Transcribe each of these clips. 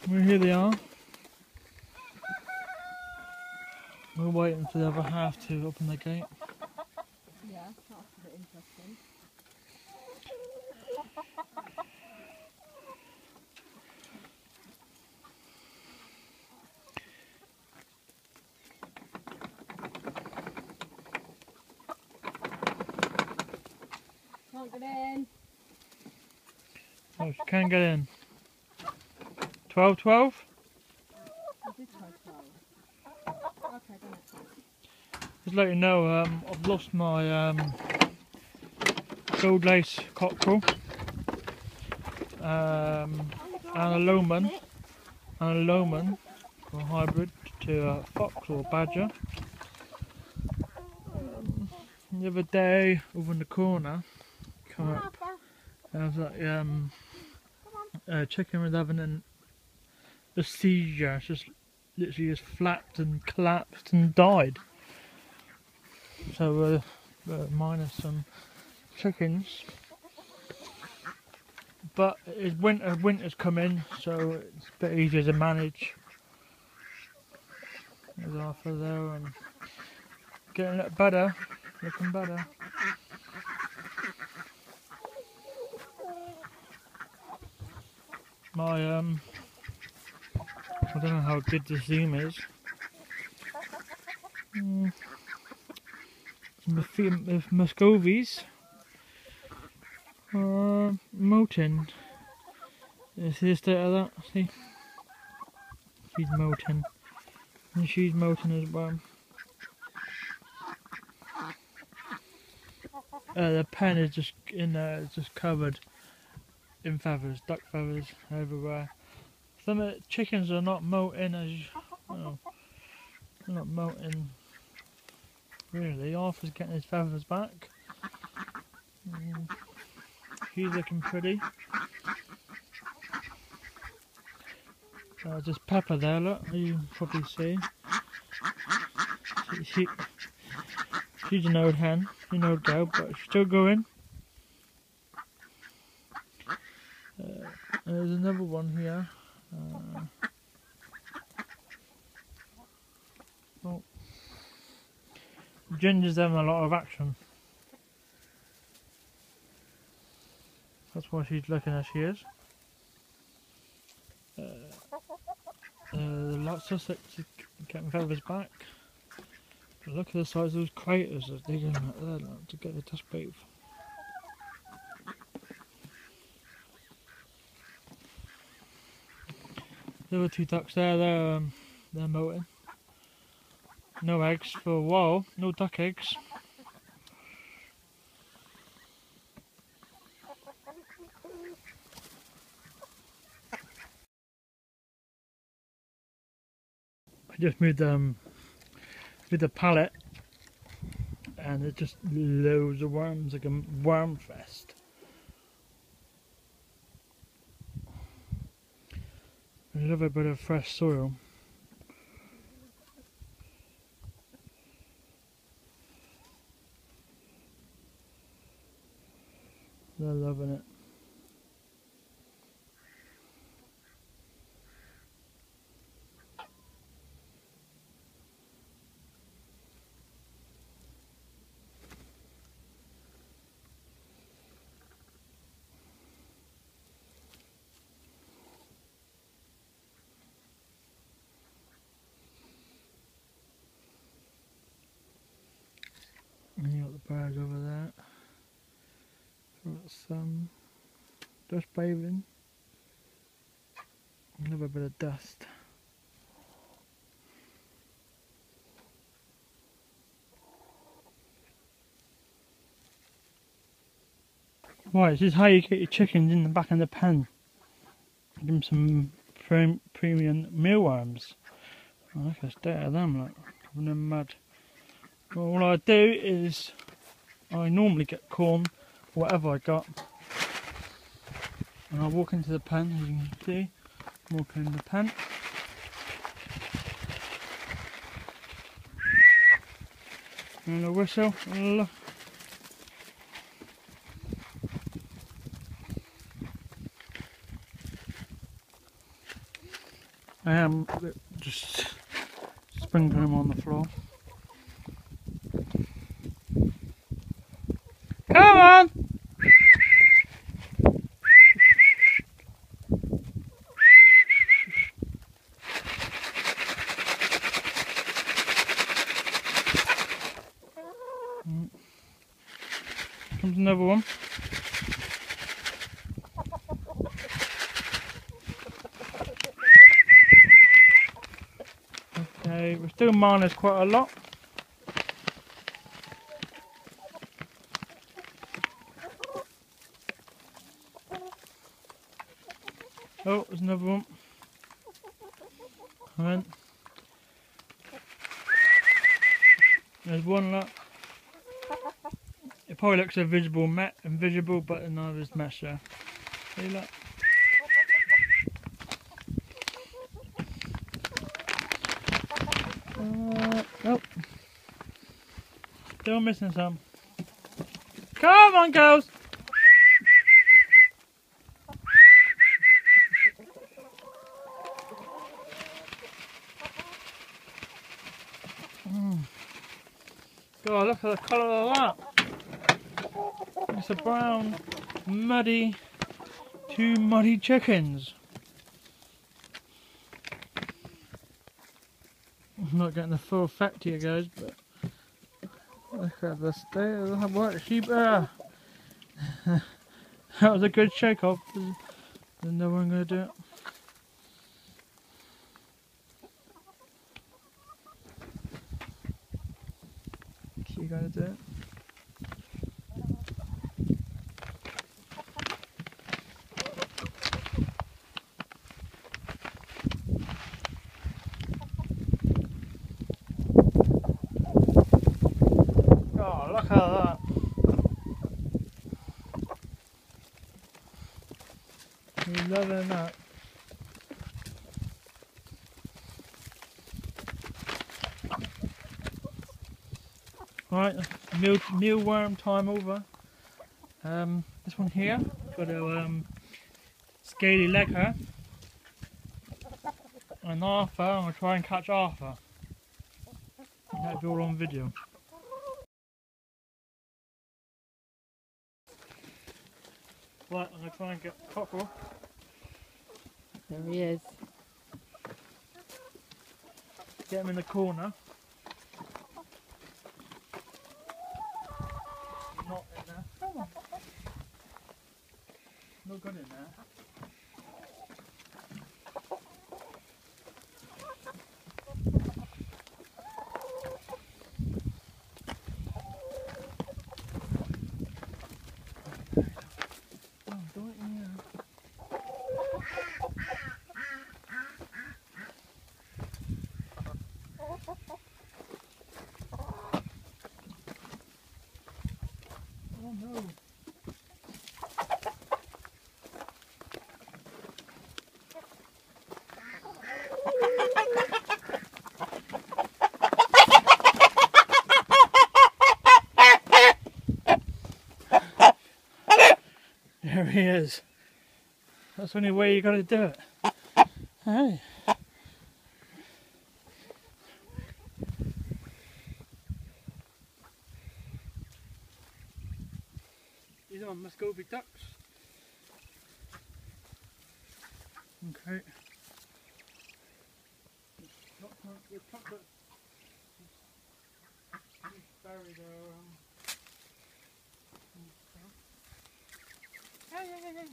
Well, here they are. We're waiting for the other half to open the gate. Yeah, that's a bit interesting. Can't get in. Oh, she can get in. 12, 12? I did try 12. Okay, done it. Just let you know, I've lost my gold lace cockerel, and a lowman, a hybrid to a fox or badger. The other day, over in the corner, come up, there was that chicken was having a seizure. It's just literally just flapped and collapsed and died. So minus some chickens, but it's winter's come in, so it's a bit easier to manage. There's Arthur there and getting a bit better, looking better. My I don't know how good the zoom is. If Muscovies are molting. See the state of that? See? She's molting. And she's molting as well. The pen is just in there, it's just covered in feathers, duck feathers everywhere. Some of the chickens are not molting as well, they're not molting really. Arthur's getting his feathers back. She's looking pretty. Just Pepper there, look, you can probably see. She's an old hen, an old girl, but she's still going. There's another one here. Ginger's having a lot of action. That's why she's looking as she is. The lot Sussex is getting feathers back. But look at the size of those craters they're digging out there to get the dust bait. The other two ducks there, they're molting. No eggs for a while, no duck eggs. I just moved the pallet, and there's just loads of worms, like a worm fest. I love a bit of fresh soil. They're loving it. And you got the birds over there. Got some dust bathing. Another bit of dust. Right, this is how you get your chickens in the back of the pen. Give them some premium mealworms. Oh, look at the state of them, look, covered in mud. Well, all I do is I normally get corn, whatever I got, and I walk into the pen, as you can see. Walk in the pen. And a whistle. I am just sprinkling them on the floor. Come on! Comes another one. Okay, we're still minus quite a lot. Oh, there's another one. Come in. There's one lot. It probably looks invisible, but no, there's mesh there. See that? Nope. Still missing some. Come on, girls! God, look at the colour of that. It's a brown, muddy, two muddy chickens. I'm not getting the full effect here, guys, but look at the state of the white sheep there. That was a good shake off. There's no one going to do it. You going to do it? Oh, look at that. You're loving that. Right, mealworm time over. This one here, got a scaly legger. And Arthur, I'm going to try and catch Arthur. That'll be all on video. Right, I'm going to try and get Cockerel. There he is. Get him in the corner. Not in there. Come on. No good in there. Oh, do it in here. Oh no. There he is. That's the only way you got to do it. Hey. These are Muscovy ducks. Okay. Buried Hey, hey, hey,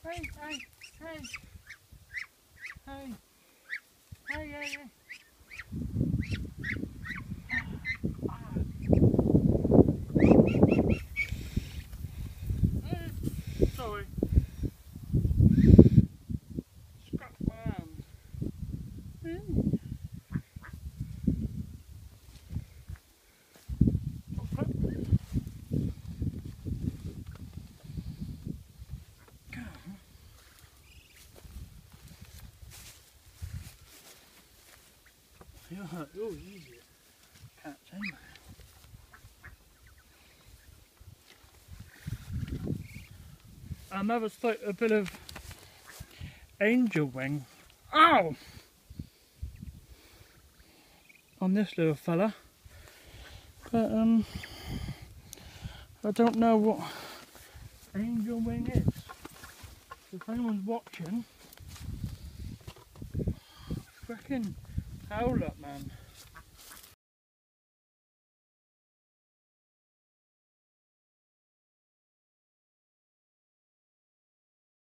hey, hey, hey, hey, hey, hey, hey. Sorry. Scratch my hand. You're easy to catch, ain't you? I've a bit of angel wing Ow! On this little fella. But I don't know what angel wing is. If anyone's watching, frickin' howl up, man.